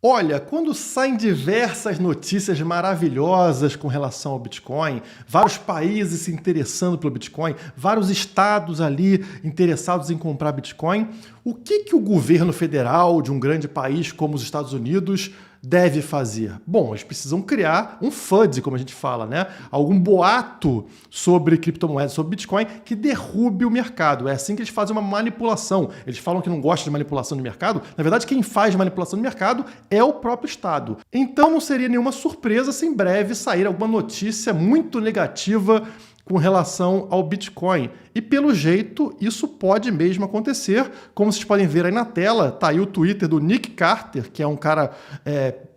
Olha, quando saem diversas notícias maravilhosas com relação ao Bitcoin, vários países se interessando pelo Bitcoin, vários estados ali interessados em comprar Bitcoin, o que o governo federal de um grande país como os Estados Unidos deve fazer? Bom, eles precisam criar um FUD, como a gente fala, né? Algum boato sobre criptomoedas, sobre Bitcoin, que derrube o mercado. É assim que eles fazem uma manipulação. Eles falam que não gostam de manipulação de mercado. Na verdade, quem faz manipulação de mercado é o próprio Estado. Então não seria nenhuma surpresa se em breve sair alguma notícia muito negativa com relação ao Bitcoin. E pelo jeito, isso pode mesmo acontecer. Como vocês podem ver aí na tela, tá aí o Twitter do Nick Carter, que é um cara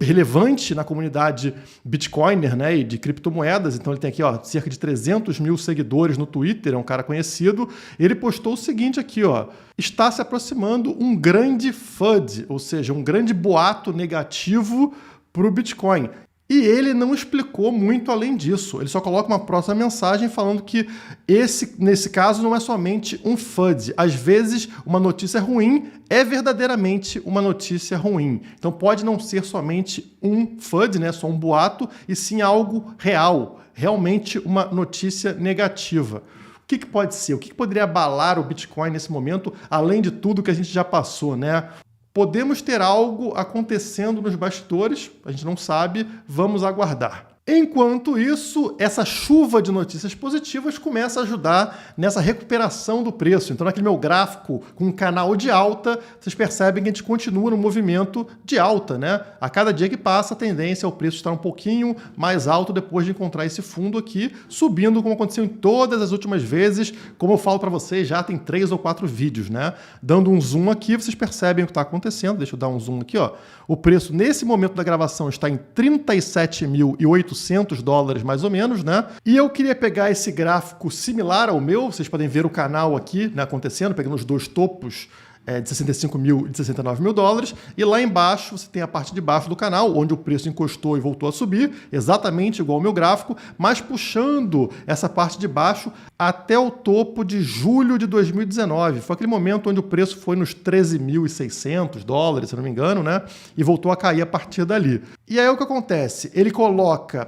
relevante na comunidade Bitcoiner, né, e de criptomoedas. Então ele tem aqui, ó, cerca de 300 mil seguidores no Twitter, é um cara conhecido. Ele postou o seguinte aqui, ó: está se aproximando um grande FUD, ou seja, um grande boato negativo para o Bitcoin. E ele não explicou muito além disso. Ele só coloca uma próxima mensagem falando que nesse caso não é somente um FUD. Às vezes, uma notícia ruim é verdadeiramente uma notícia ruim. Então pode não ser somente um FUD, né, só um boato, e sim algo real, realmente uma notícia negativa. O que pode ser? O que poderia abalar o Bitcoin nesse momento, além de tudo que a gente já passou, né? Podemos ter algo acontecendo nos bastidores, a gente não sabe, vamos aguardar. Enquanto isso, essa chuva de notícias positivas começa a ajudar nessa recuperação do preço. Então, naquele meu gráfico com um canal de alta, vocês percebem que a gente continua no movimento de alta, né? A cada dia que passa, a tendência é o preço estar um pouquinho mais alto depois de encontrar esse fundo aqui, subindo como aconteceu em todas as últimas vezes. Como eu falo para vocês, já tem 3 ou 4 vídeos, né? Dando um zoom aqui, vocês percebem o que está acontecendo. Deixa eu dar um zoom aqui, ó. O preço, nesse momento da gravação, está em 37.800 dólares, mais ou menos, né? E eu queria pegar esse gráfico similar ao meu, vocês podem ver o canal aqui, né, acontecendo, pegando os dois topos de 65 mil e de 69 mil dólares, e lá embaixo você tem a parte de baixo do canal, onde o preço encostou e voltou a subir, exatamente igual ao meu gráfico, mas puxando essa parte de baixo até o topo de julho de 2019. Foi aquele momento onde o preço foi nos 13.600 dólares, se não me engano, né? E voltou a cair a partir dali. E aí o que acontece? Ele coloca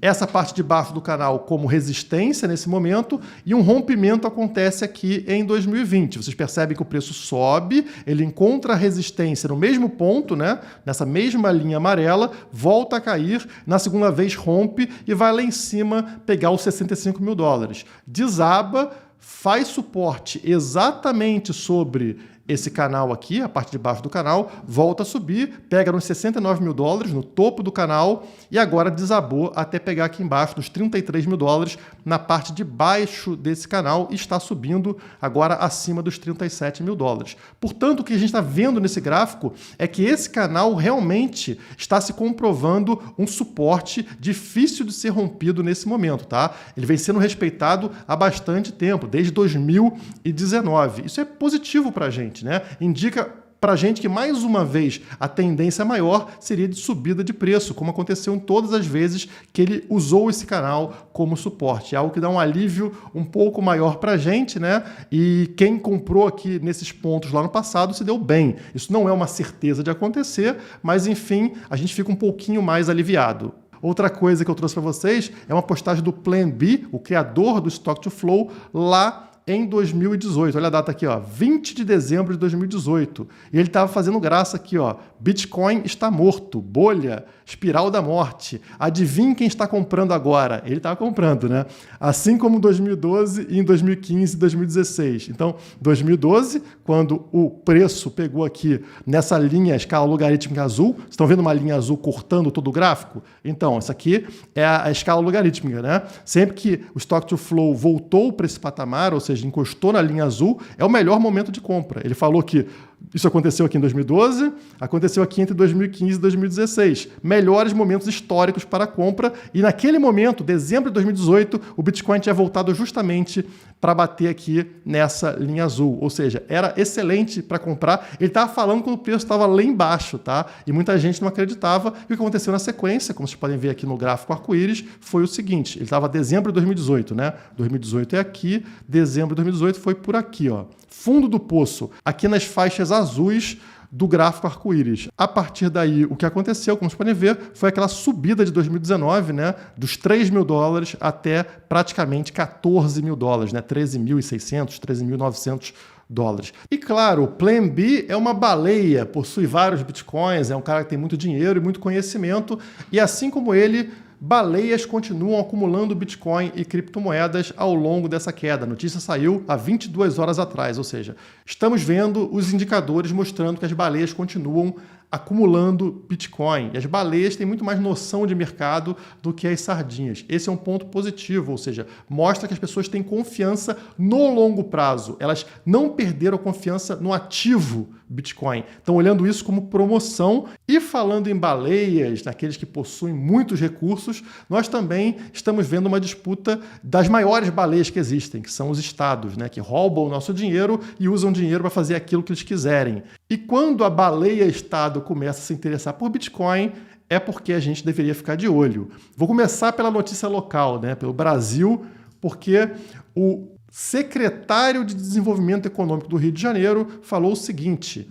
essa parte de baixo do canal como resistência nesse momento, e um rompimento acontece aqui em 2020. Vocês percebem que o preço sobe, ele encontra a resistência no mesmo ponto, né, nessa mesma linha amarela, volta a cair, na segunda vez rompe e vai lá em cima pegar os 65 mil dólares. Desaba, faz suporte exatamente sobre esse canal aqui, a parte de baixo do canal, volta a subir, pega nos 69 mil dólares, no topo do canal, e agora desabou até pegar aqui embaixo nos 33 mil dólares, na parte de baixo desse canal, e está subindo agora acima dos 37 mil dólares. Portanto, o que a gente está vendo nesse gráfico é que esse canal realmente está se comprovando um suporte difícil de ser rompido nesse momento, tá? Ele vem sendo respeitado há bastante tempo, desde 2019. Isso é positivo para a gente, né? Indica para a gente que, mais uma vez, a tendência maior seria de subida de preço, como aconteceu em todas as vezes que ele usou esse canal como suporte. É algo que dá um alívio um pouco maior para a gente, né? E quem comprou aqui nesses pontos lá no passado se deu bem. Isso não é uma certeza de acontecer, mas, enfim, a gente fica um pouquinho mais aliviado. Outra coisa que eu trouxe para vocês é uma postagem do Plan B, o criador do Stock to Flow, lá em 2018. Olha a data aqui, ó, 20 de dezembro de 2018. E ele estava fazendo graça aqui, ó. Bitcoin está morto, bolha, espiral da morte. Adivinhe quem está comprando agora? Ele estava comprando, né? Assim como em 2012 e em 2015 e 2016. Então, 2012, quando o preço pegou aqui nessa linha, escala logarítmica azul, vocês estão vendo uma linha azul cortando todo o gráfico? Então, essa aqui é a escala logarítmica, né? Sempre que o Stock to Flow voltou para esse patamar, ou seja, encostou na linha azul, é o melhor momento de compra. Ele falou que isso aconteceu aqui em 2012, aconteceu aqui entre 2015 e 2016. Melhores momentos históricos para a compra. E naquele momento, dezembro de 2018, o Bitcoin tinha voltado justamente para bater aqui nessa linha azul. Ou seja, era excelente para comprar. Ele estava falando quando o preço estava lá embaixo, tá? E muita gente não acreditava. E o que aconteceu na sequência, como vocês podem ver aqui no gráfico arco-íris, foi o seguinte. Ele estava dezembro de 2018, né? 2018 é aqui, dezembro de 2018 foi por aqui, ó. Fundo do poço. Aqui nas faixas azuis do gráfico arco-íris. A partir daí, o que aconteceu, como vocês podem ver, foi aquela subida de 2019, né, dos 3 mil dólares até praticamente 14 mil dólares, né, 13.600, 13.900 dólares. E claro, o Plan B é uma baleia, possui vários bitcoins, é um cara que tem muito dinheiro e muito conhecimento, e assim como ele, baleias continuam acumulando Bitcoin e criptomoedas ao longo dessa queda. A notícia saiu há 22 horas atrás, ou seja, estamos vendo os indicadores mostrando que as baleias continuam acumulando Bitcoin. E as baleias têm muito mais noção de mercado do que as sardinhas. Esse é um ponto positivo, ou seja, mostra que as pessoas têm confiança no longo prazo. Elas não perderam a confiança no ativo Bitcoin. Estão olhando isso como promoção. E falando em baleias, naqueles que possuem muitos recursos, nós também estamos vendo uma disputa das maiores baleias que existem, que são os estados, né, que roubam o nosso dinheiro e usam dinheiro para fazer aquilo que eles quiserem. E quando a baleia-estado começa a se interessar por Bitcoin, é porque a gente deveria ficar de olho. Vou começar pela notícia local, né, pelo Brasil, porque o secretário de Desenvolvimento Econômico do Rio de Janeiro falou o seguinte: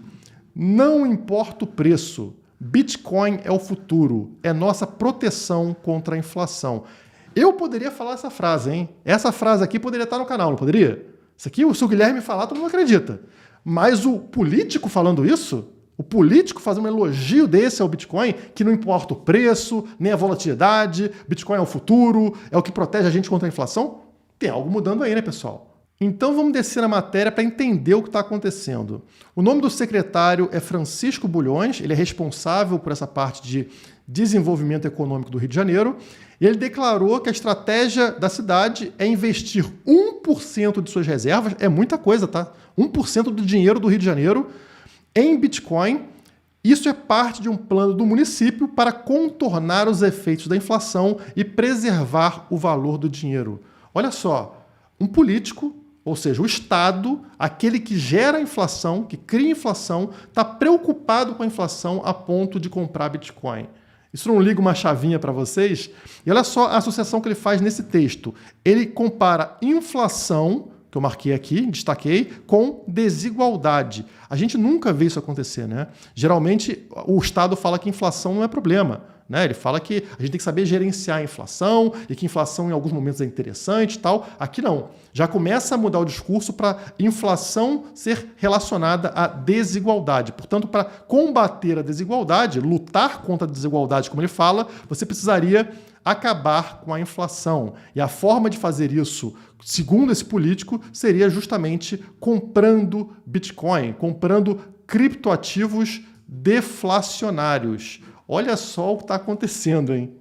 não importa o preço, Bitcoin é o futuro, é nossa proteção contra a inflação. Eu poderia falar essa frase, hein? Essa frase aqui poderia estar no canal, não poderia? Isso aqui, se o Guilherme falar, todo mundo acredita. Mas o político falando isso, o político fazendo um elogio desse ao Bitcoin, que não importa o preço, nem a volatilidade, Bitcoin é o futuro, é o que protege a gente contra a inflação, tem algo mudando aí, né, pessoal? Então vamos descer na matéria para entender o que está acontecendo. O nome do secretário é Francisco Bulhões, ele é responsável por essa parte de desenvolvimento econômico do Rio de Janeiro, e ele declarou que a estratégia da cidade é investir 1% de suas reservas, é muita coisa, tá? 1% do dinheiro do Rio de Janeiro em Bitcoin. Isso é parte de um plano do município para contornar os efeitos da inflação e preservar o valor do dinheiro. Olha só, um político, ou seja, o Estado, aquele que gera a inflação, que cria a inflação, está preocupado com a inflação a ponto de comprar Bitcoin. Isso não liga uma chavinha para vocês? E olha só a associação que ele faz nesse texto. Ele compara inflação, que eu marquei aqui, destaquei, com desigualdade. A gente nunca vê isso acontecer, né? Geralmente, o Estado fala que inflação não é problema, né? Ele fala que a gente tem que saber gerenciar a inflação e que inflação em alguns momentos é interessante e tal. Aqui não. Já começa a mudar o discurso para inflação ser relacionada à desigualdade. Portanto, para combater a desigualdade, lutar contra a desigualdade, como ele fala, você precisaria acabar com a inflação. E a forma de fazer isso, segundo esse político, seria justamente comprando Bitcoin, comprando criptoativos deflacionários. Olha só o que está acontecendo, hein?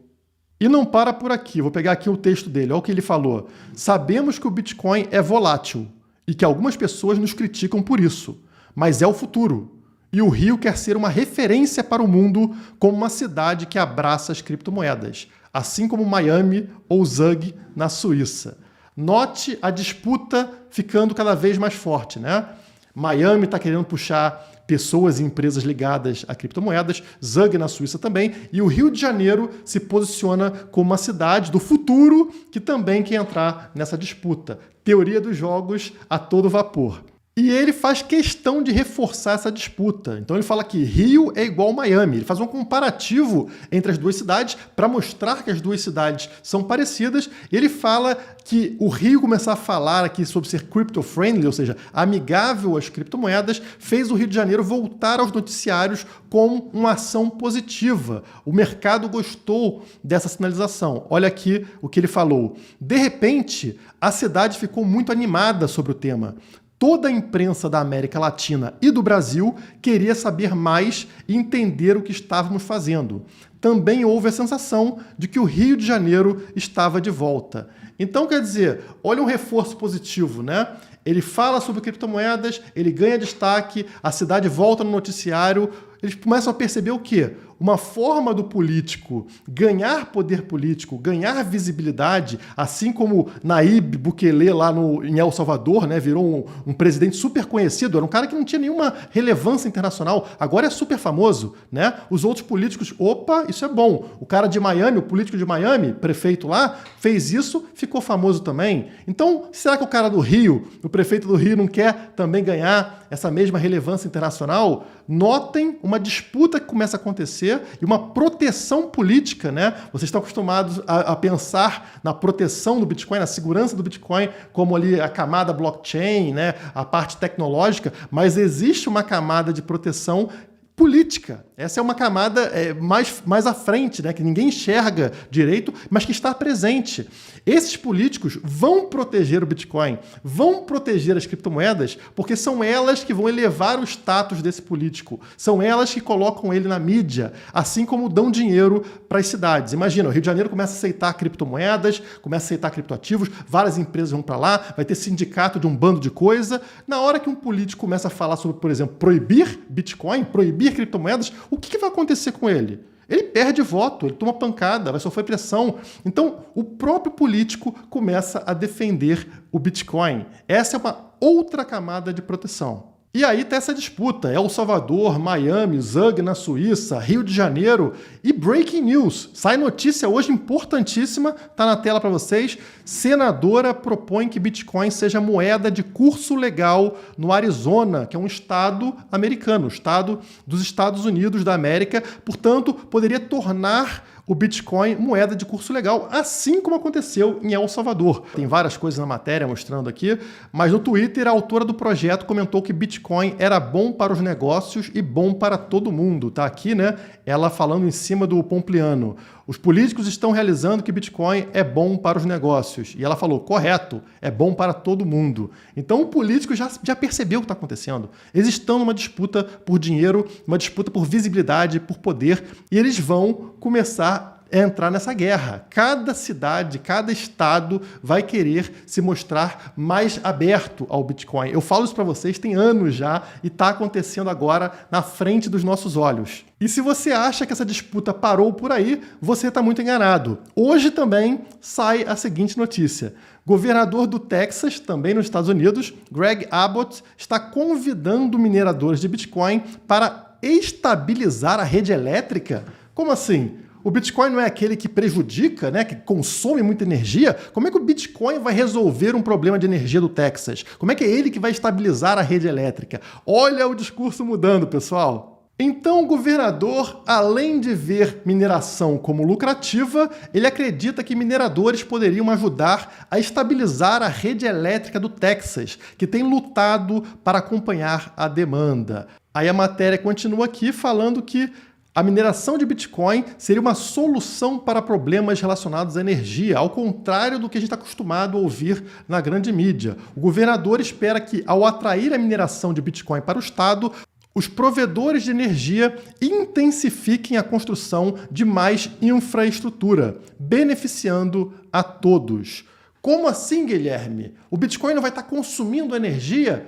E não para por aqui. Vou pegar aqui o texto dele. Olha o que ele falou. Sabemos que o Bitcoin é volátil e que algumas pessoas nos criticam por isso, mas é o futuro. E o Rio quer ser uma referência para o mundo como uma cidade que abraça as criptomoedas, assim como Miami ou Zug na Suíça. Note a disputa ficando cada vez mais forte, né? Miami está querendo puxar pessoas e empresas ligadas a criptomoedas, Zug na Suíça também, e o Rio de Janeiro se posiciona como uma cidade do futuro que também quer entrar nessa disputa. Teoria dos jogos a todo vapor. E ele faz questão de reforçar essa disputa. Então ele fala que Rio é igual Miami. Ele faz um comparativo entre as duas cidades para mostrar que as duas cidades são parecidas. E ele fala que o Rio começar a falar aqui sobre ser crypto-friendly, ou seja, amigável às criptomoedas, fez o Rio de Janeiro voltar aos noticiários como uma ação positiva. O mercado gostou dessa sinalização. Olha aqui o que ele falou. De repente, a cidade ficou muito animada sobre o tema. Toda a imprensa da América Latina e do Brasil queria saber mais e entender o que estávamos fazendo. Também houve a sensação de que o Rio de Janeiro estava de volta. Então, quer dizer, olha um reforço positivo, né? Ele fala sobre criptomoedas, ele ganha destaque, a cidade volta no noticiário, eles começam a perceber o quê? uma forma do político ganhar poder político, ganhar visibilidade, assim como Nayib Bukele lá em El Salvador, né, virou um presidente super conhecido, era um cara que não tinha nenhuma relevância internacional, agora é super famoso, né? Os outros políticos, opa, isso é bom. O cara de Miami, o político de Miami, prefeito lá, fez isso, ficou famoso também. Então, será que o cara do Rio, o prefeito do Rio, não quer também ganhar essa mesma relevância internacional? Notem uma disputa que começa a acontecer e uma proteção política, né? Vocês estão acostumados a pensar na proteção do Bitcoin, na segurança do Bitcoin, como ali a camada blockchain, né? A parte tecnológica, mas existe uma camada de proteção política. Essa é uma camada mais à frente, né, que ninguém enxerga direito, mas que está presente. Esses políticos vão proteger o Bitcoin, vão proteger as criptomoedas, porque são elas que vão elevar o status desse político, são elas que colocam ele na mídia, assim como dão dinheiro para as cidades. Imagina, o Rio de Janeiro começa a aceitar criptomoedas, começa a aceitar criptoativos, várias empresas vão para lá, vai ter sindicato de um bando de coisa. Na hora que um político começa a falar sobre, por exemplo, proibir Bitcoin, proibir criptomoedas, o que vai acontecer com ele? Ele perde voto, ele toma pancada, vai sofrer pressão. Então, o próprio político começa a defender o Bitcoin. Essa é uma outra camada de proteção. E aí tem essa disputa, El Salvador, Miami, Zug na Suíça, Rio de Janeiro e breaking news. Sai notícia hoje importantíssima, tá na tela para vocês. Senadora propõe que Bitcoin seja moeda de curso legal no Arizona, que é um estado americano, estado dos Estados Unidos da América. Portanto, poderia tornar o Bitcoin moeda de curso legal, assim como aconteceu em El Salvador. Tem várias coisas na matéria mostrando aqui, mas no Twitter a autora do projeto comentou que Bitcoin era bom para os negócios e bom para todo mundo. Tá aqui, né? Ela falando em cima do Pompliano. Os políticos estão realizando que Bitcoin é bom para os negócios. E ela falou, correto, é bom para todo mundo. Então o político já percebeu o que está acontecendo. Eles estão numa disputa por dinheiro, uma disputa por visibilidade, por poder, e eles vão começar a entrar nessa guerra. Cada cidade, cada estado vai querer se mostrar mais aberto ao Bitcoin. Eu falo isso para vocês, tem anos já, e está acontecendo agora na frente dos nossos olhos. E se você acha que essa disputa parou por aí, você está muito enganado. Hoje também sai a seguinte notícia. Governador do Texas, também nos Estados Unidos, Greg Abbott, está convidando mineradores de Bitcoin para estabilizar a rede elétrica. Como assim? O Bitcoin não é aquele que prejudica, né, que consome muita energia? Como é que o Bitcoin vai resolver um problema de energia do Texas? Como é que é ele que vai estabilizar a rede elétrica? Olha o discurso mudando, pessoal. Então, o governador, além de ver mineração como lucrativa, ele acredita que mineradores poderiam ajudar a estabilizar a rede elétrica do Texas, que tem lutado para acompanhar a demanda. Aí a matéria continua aqui falando que a mineração de Bitcoin seria uma solução para problemas relacionados à energia, ao contrário do que a gente está acostumado a ouvir na grande mídia. O governador espera que, ao atrair a mineração de Bitcoin para o Estado, os provedores de energia intensifiquem a construção de mais infraestrutura, beneficiando a todos. Como assim, Guilherme? O Bitcoin não vai estar consumindo energia?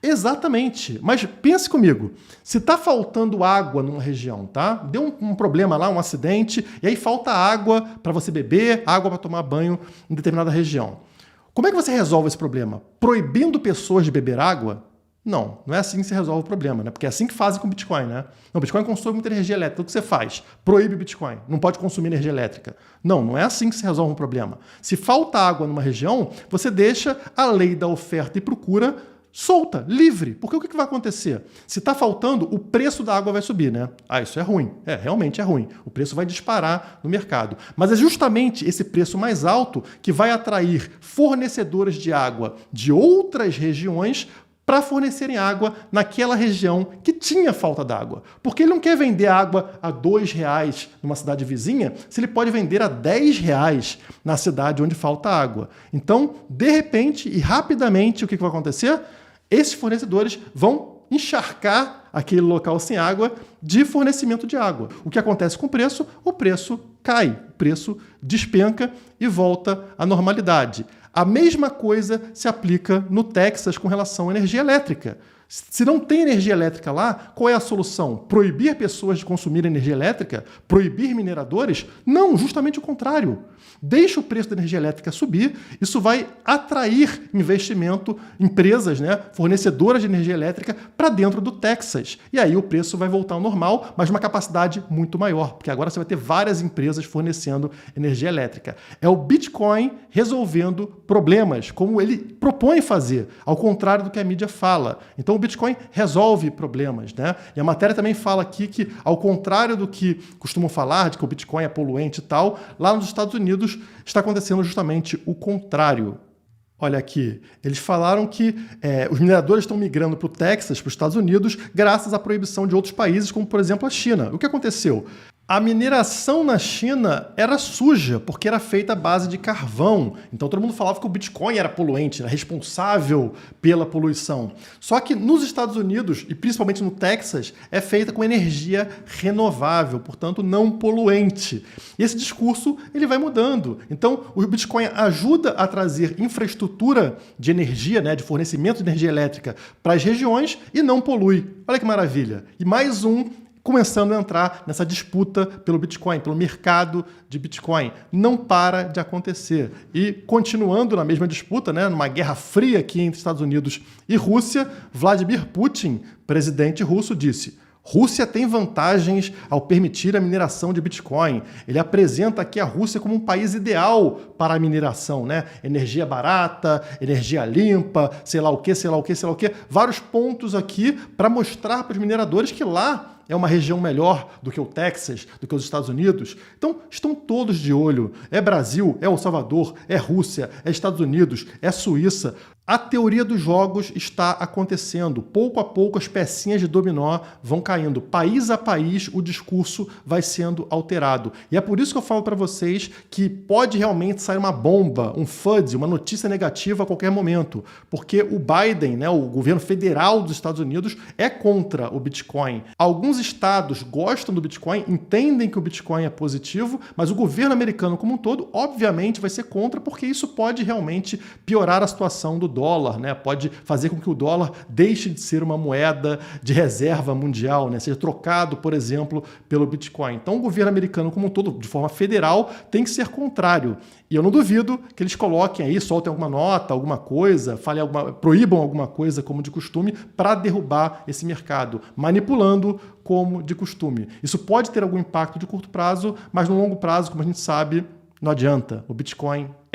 Exatamente, mas pense comigo, se está faltando água numa região, tá? Deu um problema lá, um acidente, e aí falta água para você beber, água para tomar banho em determinada região. Como é que você resolve esse problema? Proibindo pessoas de beber água? Não, não é assim que se resolve o problema, né? Porque é assim que fazem com o Bitcoin, né? Não, o Bitcoin consome muita energia elétrica. O que você faz? Proíbe o Bitcoin. Não pode consumir energia elétrica. Não, não é assim que se resolve um problema. Se falta água numa região, você deixa a lei da oferta e procura solta, livre. Porque o que vai acontecer? Se está faltando, o preço da água vai subir, né? Ah, isso é ruim. Realmente é ruim. O preço vai disparar no mercado. Mas é justamente esse preço mais alto que vai atrair fornecedores de água de outras regiões para fornecerem água naquela região que tinha falta d'água. Porque ele não quer vender água a R$2 numa cidade vizinha, se ele pode vender a R$10 na cidade onde falta água. Então, de repente e rapidamente, o que vai acontecer? Esses fornecedores vão encharcar aquele local sem água de fornecimento de água. O que acontece com o preço cai, o preço despenca e volta à normalidade. A mesma coisa se aplica no Texas com relação à energia elétrica. Se não tem energia elétrica lá, qual é a solução? Proibir pessoas de consumir energia elétrica? Proibir mineradores? Não, justamente o contrário. Deixa o preço da energia elétrica subir, isso vai atrair investimento, empresas, né, fornecedoras de energia elétrica para dentro do Texas. E aí o preço vai voltar ao normal, mas uma capacidade muito maior, porque agora você vai ter várias empresas fornecendo energia elétrica. É o Bitcoin resolvendo problemas, como ele propõe fazer, ao contrário do que a mídia fala. Então o Bitcoin resolve problemas, né? E a matéria também fala aqui que, ao contrário do que costumam falar, de que o Bitcoin é poluente e tal, lá nos Estados Unidos está acontecendo justamente o contrário. Olha aqui, eles falaram que os mineradores estão migrando para o Texas, para os Estados Unidos, graças à proibição de outros países, como por exemplo a China. O que aconteceu? A mineração na China era suja, porque era feita à base de carvão. Então todo mundo falava que o Bitcoin era poluente, era responsável pela poluição. Só que nos Estados Unidos, e principalmente no Texas, é feita com energia renovável, portanto não poluente. E esse discurso ele vai mudando. Então o Bitcoin ajuda a trazer infraestrutura de energia, né, de fornecimento de energia elétrica para as regiões e não polui. Olha que maravilha. E mais um começando a entrar nessa disputa pelo Bitcoin, pelo mercado de Bitcoin. Não para de acontecer. E continuando na mesma disputa, né, numa guerra fria aqui entre Estados Unidos e Rússia, Vladimir Putin, presidente russo, disse: Rússia tem vantagens ao permitir a mineração de Bitcoin. Ele apresenta aqui a Rússia como um país ideal para a mineração, né? Energia barata, energia limpa, sei lá o que, sei lá o que, sei lá o que. Vários pontos aqui para mostrar para os mineradores que lá é uma região melhor do que o Texas, do que os Estados Unidos. Então, estão todos de olho. É Brasil, é El Salvador, é Rússia, é Estados Unidos, é Suíça. A teoria dos jogos está acontecendo. Pouco a pouco as pecinhas de dominó vão caindo. País a país o discurso vai sendo alterado. E é por isso que eu falo para vocês que pode realmente sair uma bomba, um FUD, uma notícia negativa a qualquer momento. Porque o Biden, né, o governo federal dos Estados Unidos, é contra o Bitcoin. Alguns estados gostam do Bitcoin, entendem que o Bitcoin é positivo, mas o governo americano como um todo, obviamente, vai ser contra, porque isso pode realmente piorar a situação do dólar, né? Pode fazer com que o dólar deixe de ser uma moeda de reserva mundial, né? Seja trocado, por exemplo, pelo Bitcoin. Então o governo americano como um todo, de forma federal, tem que ser contrário. E eu não duvido que eles coloquem aí, soltem alguma nota, alguma coisa, proíbam alguma coisa como de costume para derrubar esse mercado, manipulando como de costume. Isso pode ter algum impacto de curto prazo, mas no longo prazo, como a gente sabe, não adianta. O Bitcoin